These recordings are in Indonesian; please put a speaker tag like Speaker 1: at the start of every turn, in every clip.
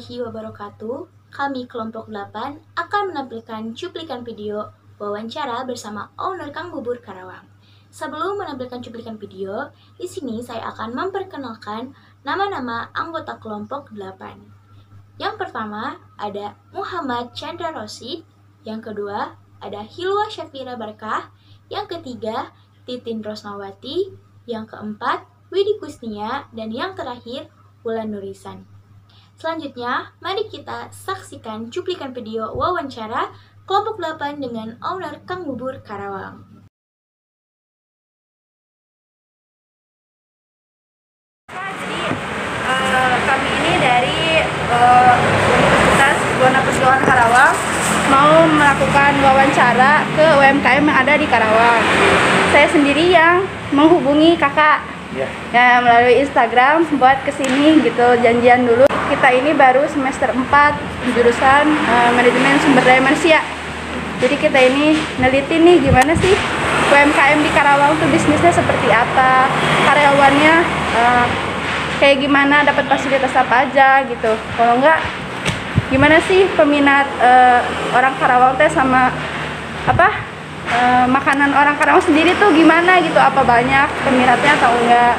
Speaker 1: warahmatullahi wabarakatuh. Kami kelompok 8 akan menampilkan cuplikan video wawancara bersama owner Kang Bubur Karawang. Sebelum menampilkan cuplikan video, di sini saya akan memperkenalkan nama-nama anggota kelompok 8. Yang pertama ada Muhammad Chandra Rosid, yang kedua ada Hilwa Syafira Barkah, yang ketiga Titin Rosmawati, yang keempat Widi Kusnia, dan yang terakhir Wulan Nurisan. Selanjutnya, mari kita saksikan cuplikan video wawancara kelompok 8 dengan owner Kang Bubur Karawang.
Speaker 2: Kami ini dari Universitas Buana Perjuangan Karawang mau melakukan wawancara ke UMKM yang ada di Karawang. Saya sendiri yang menghubungi kakak ya melalui Instagram buat kesini gitu, janjian dulu. Kita ini baru semester 4 jurusan manajemen sumber daya manusia. Jadi kita ini neliti nih gimana sih UMKM di Karawang tuh bisnisnya seperti apa, karyawannya kayak gimana, dapat fasilitas apa aja gitu. Kalau enggak, gimana sih peminat orang Karawang teh sama apa makanan orang Karawang sendiri tuh gimana gitu, apa banyak peminatnya atau enggak.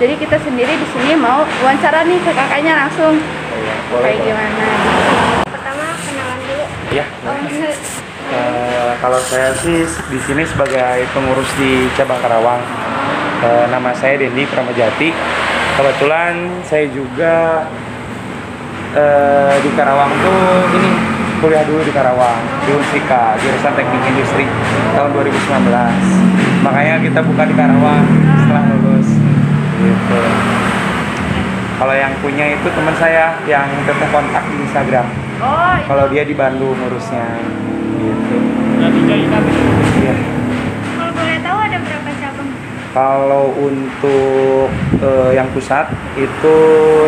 Speaker 2: Jadi kita sendiri di sini mau wawancara nih ke kakaknya langsung. Kayak gimana? Pertama kenalan dulu.
Speaker 3: Ya. Kalau saya sih di sini sebagai pengurus di cabang Karawang. Nama saya Dendi Pramajati. Kebetulan saya juga di Karawang tuh ini kuliah dulu di Karawang di Unsika, jurusan Teknik Industri tahun 2019. Makanya kita buka di Karawang setelah lulus gitu. Kalau yang punya itu teman saya yang tetap kontak di Instagram.
Speaker 2: Oh, itu.
Speaker 3: Kalau dia di Bandung ngurusnya gitu. Iya.
Speaker 2: Kalau boleh tahu ada berapa cabang?
Speaker 3: Kalau untuk yang pusat itu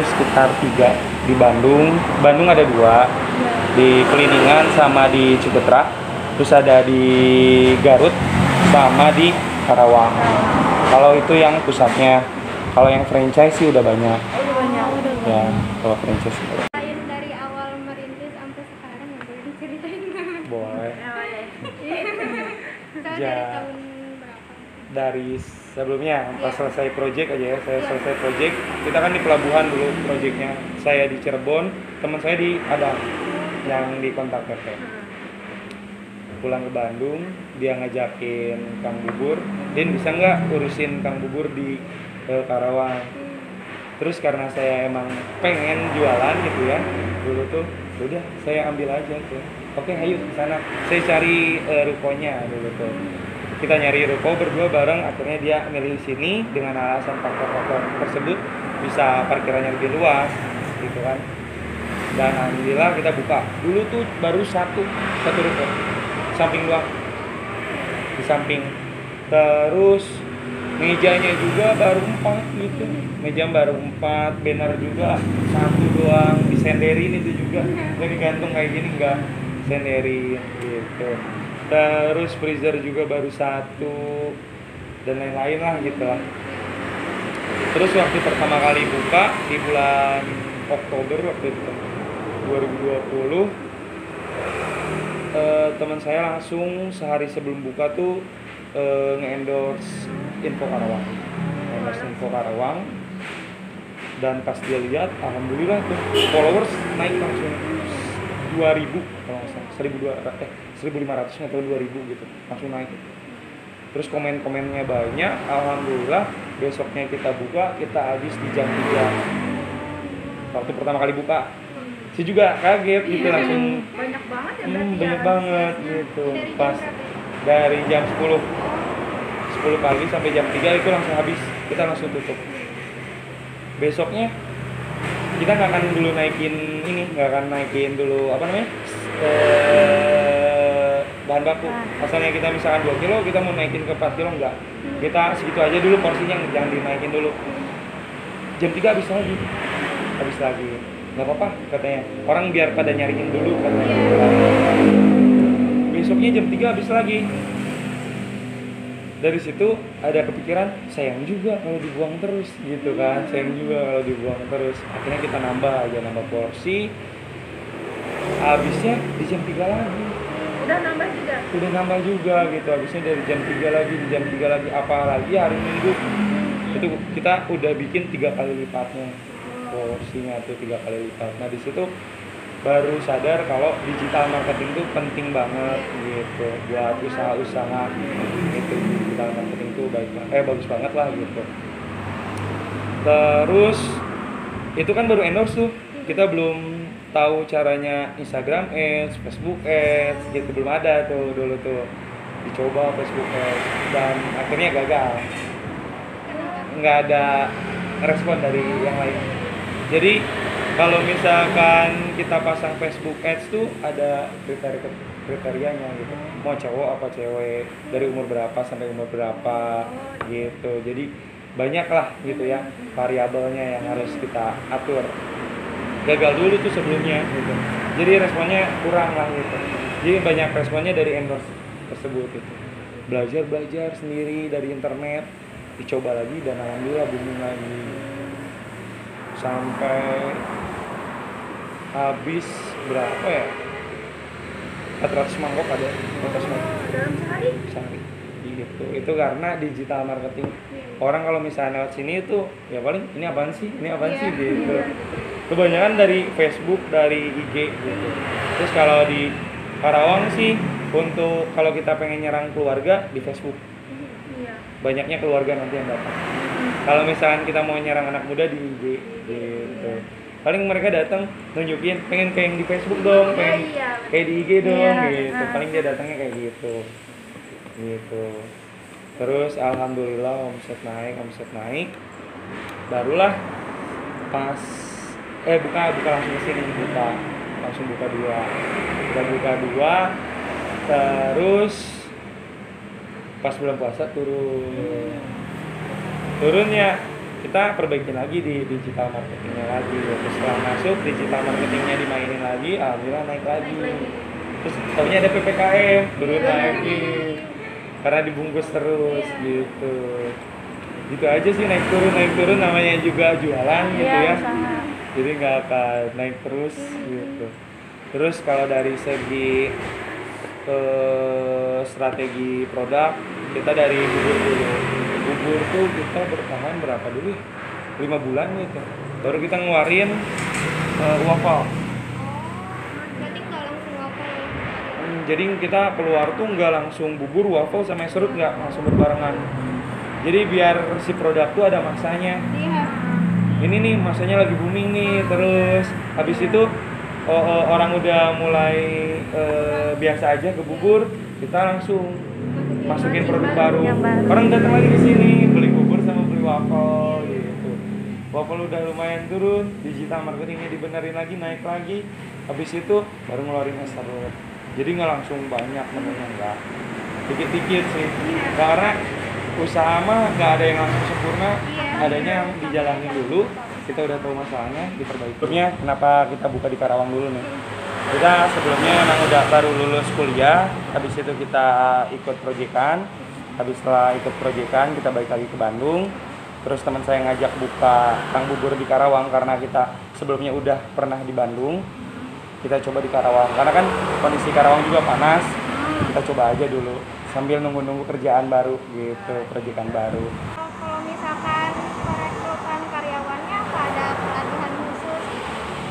Speaker 3: sekitar 3 di Bandung. Bandung ada 2, di Peliningan sama di Ciputra. Terus ada di Garut sama di Karawang. Kalau itu yang pusatnya. Kalau yang franchise sih udah banyak.
Speaker 2: Udah banyak.
Speaker 3: Ya, kalau franchise.
Speaker 2: Lain dari awal merintis sampai sekarang, boleh diceritain nggak?
Speaker 3: Boleh.
Speaker 2: Dari
Speaker 3: Ya.
Speaker 2: tahun berapa?
Speaker 3: Dari sebelumnya pas selesai project aja ya, saya selesai project, kita kan di pelabuhan dulu projectnya, saya di Cirebon, teman saya di Padang yang di kontak PT. Pulang ke Bandung, dia ngajakin Kang Bubur, Din bisa nggak urusin Kang Bubur di Karawang. Terus karena saya emang pengen jualan gitu ya, dulu tuh udah saya ambil aja tuh. Oke, ayo ke sana. Saya cari rukonya dulu tuh. Kita nyari ruko berdua bareng, akhirnya dia milih sini dengan alasan faktor-faktor tersebut bisa parkirannya lebih luas gitu kan. Dan alhamdulillah kita buka. Dulu tuh baru satu ruko. Samping doang. Di samping. Terus mejanya juga baru 4 gitu. Meja baru 4, banner juga 1 doang, disenderin itu juga. Nggak digantung kayak gini, enggak senderin gitu. Terus freezer juga baru 1 dan lain-lain lah gitu lah. Terus waktu pertama kali buka di bulan Oktober waktu itu 2020, teman saya langsung sehari sebelum buka tuh nge-endorse Info Karawang. Info Karawang. Dan pas dia lihat, alhamdulillah tuh followers naik langsung 2000 kalau nggak salah, 1500 atau 2000 gitu, langsung naik. Terus komen-komennya banyak, alhamdulillah. Besoknya kita buka, kita habis di jam 3 waktu pertama kali buka. Saya juga kaget gitu, langsung
Speaker 2: Banyak banget ya berarti
Speaker 3: banyak
Speaker 2: ya?
Speaker 3: banget gitu. Pas dari jam 10 pagi sampai jam 3 itu langsung habis, kita langsung tutup. Besoknya kita nggak akan dulu nggak akan naikin dulu apa namanya bahan baku. Asalnya kita misalkan 2 kilo, kita mau naikin ke 4 kilo enggak. Kita segitu aja dulu porsinya, jangan dinaikin dulu. Jam 3 habis lagi. Nggak apa-apa katanya. Orang biar pada nyariin dulu katanya. Besoknya jam 3 habis lagi. Dari situ ada kepikiran, sayang juga kalau dibuang terus gitu kan. Sayang juga kalau dibuang terus. Akhirnya kita nambah porsi. habisnya di jam 3 lagi.
Speaker 2: Udah nambah juga.
Speaker 3: Udah nambah juga gitu, habisnya dari jam 3 lagi, di jam 3 lagi, apalagi hari Minggu itu kita udah bikin 3 kali lipatnya porsinya tuh, 3 kali lipat. Nah di situ baru sadar kalau digital marketing itu penting banget gitu buat usaha-usaha gitu. Digital marketing itu bagus banget lah gitu. Terus itu kan baru endorse tuh, kita belum tahu caranya Instagram Ads, Facebook Ads gitu, belum ada tuh dulu tuh. Dicoba Facebook Ads dan akhirnya gagal, nggak ada respon dari yang lain. Jadi kalau misalkan kita pasang Facebook Ads tuh ada kriterianya gitu, mau cowok apa cewek, dari umur berapa sampai umur berapa gitu. Jadi banyak lah gitu ya variabelnya yang harus kita atur. Gagal dulu tuh sebelumnya gitu, jadi responnya kurang lah gitu. Jadi banyak responnya dari endorse tersebut gitu. Belajar sendiri dari internet, dicoba lagi dan alhamdulillah booming lagi sampai habis berapa ya, 400 mangkok ada, 400 mangkok
Speaker 2: Dalam
Speaker 3: sehari gitu. Itu karena digital marketing. Orang kalau misalnya lewat sini itu ya paling ini apaan sih gitu. Kebanyakan dari Facebook, dari IG gitu. Terus kalau di Karawang sih untuk kalau kita pengen nyerang keluarga di Facebook, banyaknya keluarga nanti yang datang. Kalau misalkan kita mau nyerang anak muda di IG gitu, paling mereka datang nunjukin pengen kayak yang di Facebook dong, pengen kayak di IG dong gitu. Paling dia datangnya kayak gitu. Terus alhamdulillah omset naik, barulah pas buka langsung kesini, langsung buka dua, terus pas bulan puasa turunnya kita perbaikin lagi di digital marketingnya lagi. Terus setelah masuk digital marketingnya dimainin lagi, alhamdulillah naik lagi. Terus taunya ada PPKM, turun lagi karena dibungkus terus gitu aja sih, naik turun namanya juga jualan gitu ya. Jadi nggak akan naik terus gitu. Terus kalau dari segi strategi produk, kita dari bubur tuh kita bertahan berapa dulu, 5 bulan gitu, baru kita ngeluarin waffle. Jadi kita keluar tuh nggak langsung bubur, waffle sama serut, nggak langsung berbarengan. Jadi biar si produk tuh ada masanya. Ini nih masanya lagi booming nih, terus habis itu orang udah mulai biasa aja ke bubur, kita langsung masukin produk baru. Orang datang lagi ke sini beli bubur sama beli waffle gitu. Waffle udah lumayan turun, digital marketingnya dibenerin lagi, naik lagi. Habis itu baru ngeluarin es serut. Jadi nggak langsung banyak menunya, enggak, dikit-dikit sih. Karena usaha mah nggak ada yang langsung sempurna, adanya yang dijalanin dulu. Kita udah tahu masalahnya, diperbaiki. Kenapa kita buka di Karawang dulu nih? Kita sebelumnya emang udah baru lulus kuliah, habis itu kita ikut proyekan. Habis setelah ikut proyekan kita balik lagi ke Bandung. Terus teman saya ngajak buka Kang Bubur di Karawang karena kita sebelumnya udah pernah di Bandung. Kita coba di Karawang karena kan kondisi Karawang juga panas. Kita coba aja dulu sambil nunggu kerjaan baru gitu, proyekan baru.
Speaker 2: Kalau misalkan perekrutan karyawannya ada pelatihan khusus?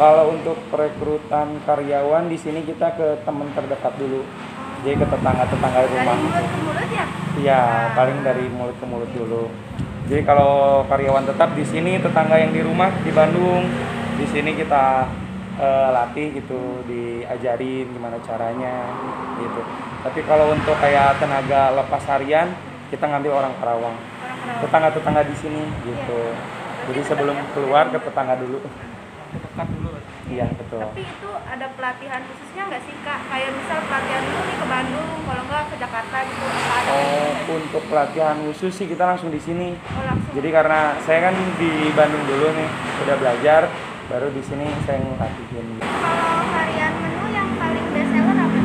Speaker 3: Kalau untuk perekrutan karyawan di sini kita ke teman terdekat dulu. Jadi ke tetangga-tetangga rumah.
Speaker 2: Dari mulut ke mulut ya?
Speaker 3: Iya, paling dari mulut ke mulut dulu. Jadi kalau karyawan tetap di sini, tetangga yang di rumah di Bandung, di sini kita latih gitu, diajarin gimana caranya gitu. Tapi kalau untuk kayak tenaga lepas harian, kita ngambil orang Karawang, tetangga-tetangga di sini gitu. Jadi sebelum keluar ke tetangga dulu, dekat dulu. Iya betul.
Speaker 2: Tapi itu ada pelatihan khususnya nggak sih Kak? Kayak misal pelatihan dulu nih ke Bandung, kalau nggak ke Jakarta gitu.
Speaker 3: Untuk pelatihan khusus sih kita langsung di sini.
Speaker 2: Langsung.
Speaker 3: Jadi karena saya kan di Bandung dulu nih, udah belajar, baru di sini saya ngelatihin.
Speaker 2: Kalau varian menu yang paling best seller apa?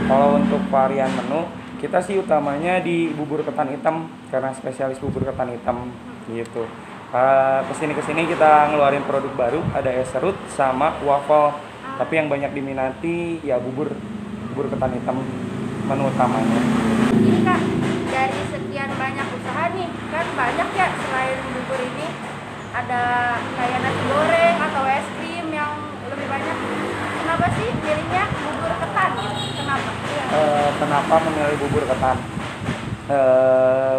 Speaker 3: Kalau untuk varian menu, kita sih utamanya di bubur ketan hitam karena spesialis bubur ketan hitam gitu. Kesini kita ngeluarin produk baru, ada es serut sama waffle. Tapi yang banyak diminati ya bubur ketan hitam menu utamanya.
Speaker 2: Ini Kak, dari sekian banyak usaha nih, kan banyak ya selain bubur ini, ada kayak nasi goreng atau es krim yang lebih banyak. Kenapa sih pilihnya bubur ketan? Kenapa?
Speaker 3: Kenapa memilih bubur ketan?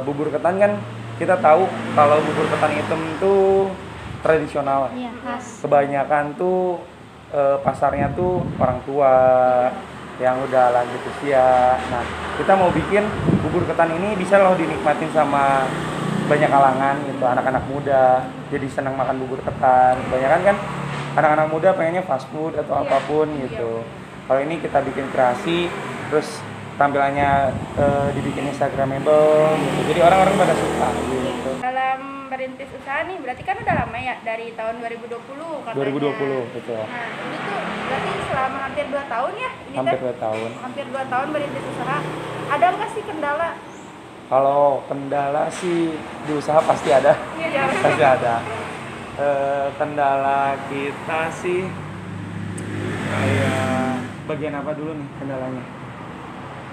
Speaker 3: Bubur ketan kan kita tahu kalau bubur ketan hitam itu tradisional.
Speaker 2: Iya, khas.
Speaker 3: Kebanyakan tuh pasarnya tuh orang tua yang udah lanjut usia. Nah, kita mau bikin bubur ketan ini bisa loh dinikmatin sama banyak kalangan gitu, anak-anak muda. Jadi senang makan bubur ketan. Kebanyakan kan anak-anak muda pengennya fast food atau apapun gitu. Kalau ini kita bikin kreasi, terus tampilannya dibikin instagramable gitu. Jadi orang-orang pada suka gitu.
Speaker 2: Dalam merintis usaha nih, berarti kan udah lama ya, dari tahun 2020 katanya.
Speaker 3: 2020 betul.
Speaker 2: Nah, ini tuh berarti selama hampir 2 tahun ya? Ini
Speaker 3: Hampir
Speaker 2: kan
Speaker 3: 2 tahun.
Speaker 2: hampir 2 tahun merintis usaha. Ada nggak sih kendala?
Speaker 3: Kalau kendala sih di usaha pasti ada.
Speaker 2: Iya.
Speaker 3: Pasti ada. Kendala kita sih kayak bagian apa dulu nih kendalanya?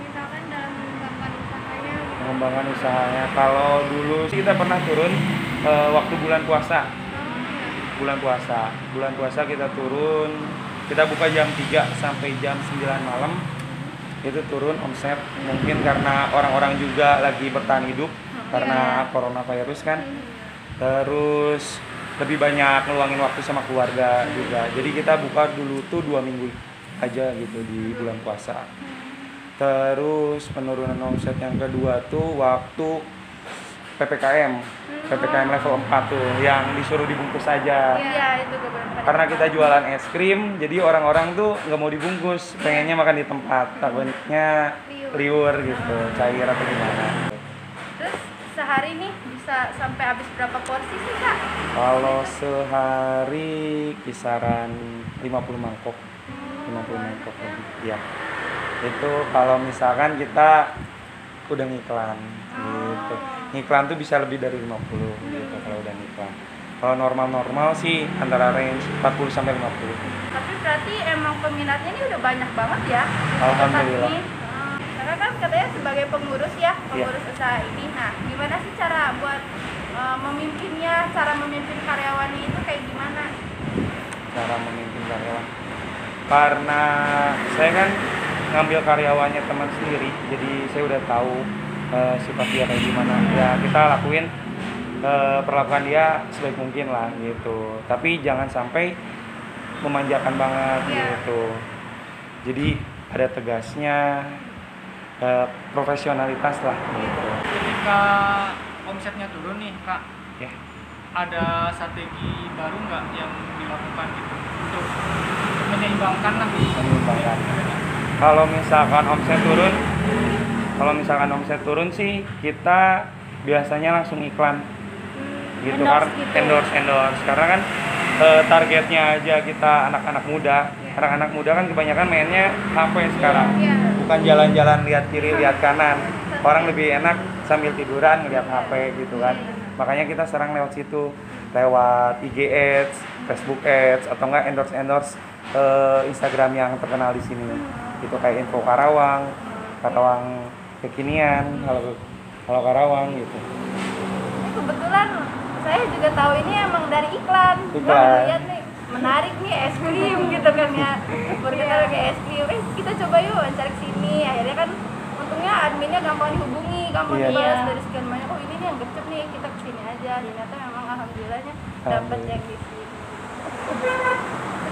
Speaker 2: Misalkan dalam mengembangkan usahanya gitu.
Speaker 3: Pengembangan usahanya. Kalau dulu sih kita pernah turun waktu bulan puasa. Bulan puasa kita turun, kita buka jam 3 sampai jam 9 malam. Itu turun omset, mungkin karena orang-orang juga lagi bertahan hidup karena coronavirus kan. Terus lebih banyak ngeluangin waktu sama keluarga juga. Jadi kita buka dulu tuh 2 minggu aja gitu di bulan puasa. Terus penurunan omset yang kedua tuh waktu PPKM level 4 tuh yang disuruh dibungkus aja.
Speaker 2: Iya, itu beberapa.
Speaker 3: Karena kita jualan es krim, jadi orang-orang tuh nggak mau dibungkus, pengennya makan di tempat, takutnya liur gitu, cair atau gimana.
Speaker 2: Terus sehari nih bisa sampai habis berapa porsi sih Kak?
Speaker 3: Kalau sehari kisaran 50 mangkok lebih. Ya. Itu kalau misalkan kita udah ngiklan gitu. Ngiklan tuh bisa lebih dari 50 gitu kalau udah ngiklan. Kalau normal sih antara range 40 sampai 50.
Speaker 2: Tapi berarti emang peminatnya ini udah banyak banget ya?
Speaker 3: Alhamdulillah.
Speaker 2: Tempat ini. Karena kan katanya sebagai pengurus ya, pengurus usaha ini. Nah, gimana sih cara buat memimpinnya, cara memimpin karyawannya itu kayak gimana?
Speaker 3: Cara memimpin karyawan. Karena saya kan ngambil karyawannya teman sendiri, jadi saya udah tahu sifat dia kayak gimana. Ya kita lakuin perlakuan dia sebaik mungkin lah gitu. Tapi jangan sampai memanjakan banget gitu. Jadi ada tegasnya, profesionalitas lah gitu.
Speaker 4: Ketika omsetnya turun nih Kak,
Speaker 3: Ya.
Speaker 4: ada strategi baru nggak yang dilakukan gitu untuk menyeimbangkan lah
Speaker 3: Menyeimbangkan. Kalau misalkan omset turun sih kita biasanya langsung iklan gitu kan, endorse karena kan targetnya aja kita anak-anak muda. Anak-anak muda kan kebanyakan mainnya HP sekarang, bukan jalan-jalan lihat kiri lihat kanan. Orang lebih enak sambil tiduran ngeliat HP gitu kan. Makanya kita serang lewat situ, lewat IG Ads, Facebook Ads, atau enggak endorse Instagram yang terkenal di sini. Itu kayak info Karawang kekinian, kalau Karawang gitu.
Speaker 2: Ini kebetulan saya juga tahu ini emang dari iklan. Wah, lihat nih, menarik nih es krim gitu kan ya. Baru kita pakai es krim, kita coba yuk cari sini. Akhirnya kan untungnya adminnya gampang dihubungi, gampang dibalas dari sekian banyak. Oh ini nih yang gercep nih, kita kesini aja. Ternyata memang alhamdulillahnya dapat yang di sini.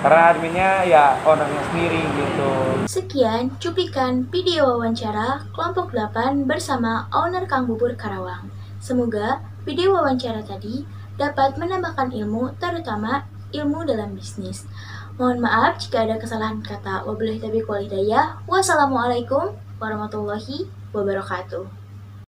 Speaker 3: Karena adminnya ya ownernya sendiri gitu.
Speaker 1: Sekian cuplikan video wawancara kelompok 8 bersama owner Kang Bubur Karawang. Semoga video wawancara tadi dapat menambahkan ilmu, terutama ilmu dalam bisnis. Mohon maaf jika ada kesalahan kata. Wabillahi taufiq wal hidayah. Wassalamualaikum warahmatullahi wabarakatuh.